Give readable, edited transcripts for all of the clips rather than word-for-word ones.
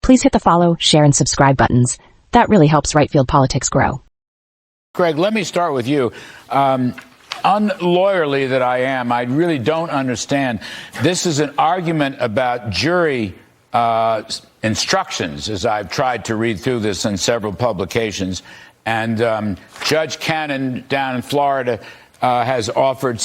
Please hit the follow, share, and subscribe buttons. That really helps Right Field Politics grow. Greg, let me start with you. Unlawyerly that I am, I really don't understand. This is an argument about jury instructions, as I've tried to read through this in several publications. And Judge Cannon down in Florida has offered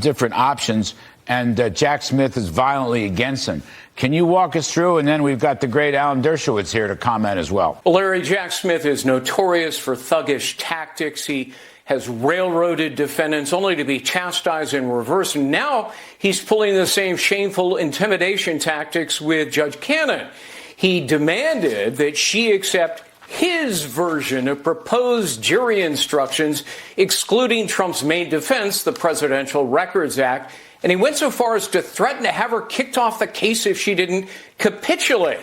different options, and Jack Smith is violently against them. Can you walk us through? And then we've got the great Alan Dershowitz here to comment as well. Well, Larry, Jack Smith is notorious for thuggish tactics. He has railroaded defendants only to be chastised in reverse. And now he's pulling the same shameful intimidation tactics with Judge Cannon. He demanded that she accept his version of proposed jury instructions, excluding Trump's main defense, the Presidential Records Act. And he went so far as to threaten to have her kicked off the case if she didn't capitulate.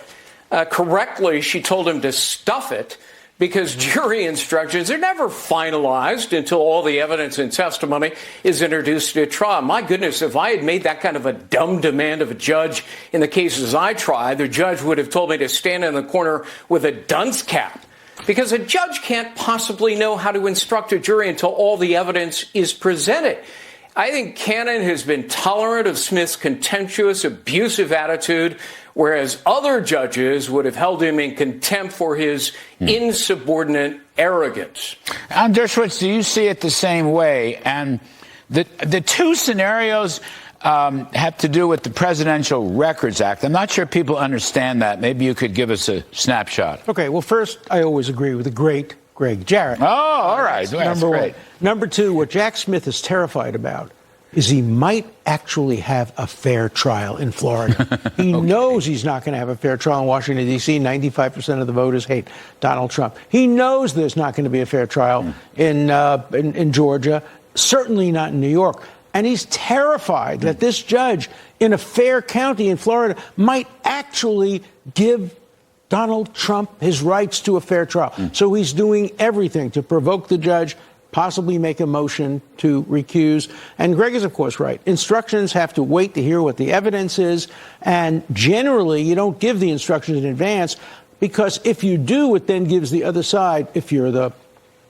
Correctly, she told him to stuff it because jury instructions are never finalized until all the evidence and testimony is introduced at trial. My goodness, if I had made that kind of a dumb demand of a judge in the cases I tried, the judge would have told me to stand in the corner with a dunce cap. Because a judge can't possibly know how to instruct a jury until all the evidence is presented. I think Cannon has been tolerant of Smith's contemptuous, abusive attitude, whereas other judges would have held him in contempt for his insubordinate arrogance. Dershowitz, do you see it the same way? And the two scenarios have to do with the Presidential Records Act. I'm not sure people understand that. Maybe you could give us a snapshot. Okay, well, first, I always agree with the great Greg Jarrett. Oh, all right. That's number great. one. Number two, what Jack Smith is terrified about is he might actually have a fair trial in Florida. He knows he's not going to have a fair trial in Washington, D.C. 95% of the voters hate Donald Trump. He knows there's not going to be a fair trial in Georgia, certainly not in New York. And he's terrified that this judge in a fair county in Florida might actually give Donald Trump his rights to a fair trial. So he's doing everything to provoke the judge, possibly make a motion to recuse. And Greg is, of course, right. Instructions have to wait to hear what the evidence is. And generally, you don't give the instructions in advance, because if you do, it then gives the other side, if you're the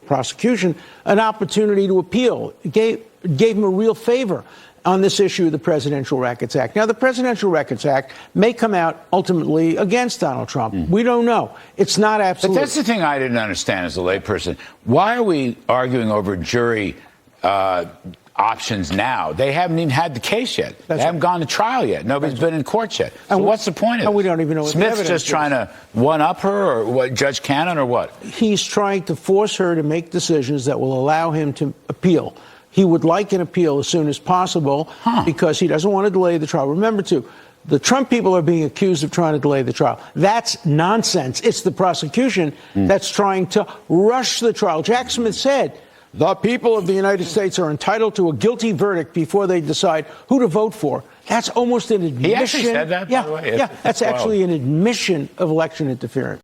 prosecution, an opportunity to appeal. It gave him a real favor on this issue of the Presidential Records Act. Now, the Presidential Records Act may come out ultimately against Donald Trump. We don't know. It's not absolute. But that's the thing I didn't understand as a layperson. Why are we arguing over jury options now? They haven't even had the case yet. They haven't gone to trial yet. Nobody's been in court yet. So what's the point of it? And we don't even know what Smith's just trying to one-up her, or what, Judge Cannon, or what? He's trying to force her to make decisions that will allow him to appeal. He would like an appeal as soon as possible because he doesn't want to delay the trial. Remember, too, the Trump people are being accused of trying to delay the trial. That's nonsense. It's the prosecution that's trying to rush the trial. Jack Smith said the people of the United States are entitled to a guilty verdict before they decide who to vote for. That's almost an admission. He actually said that, by the way. That's actually an admission of election interference.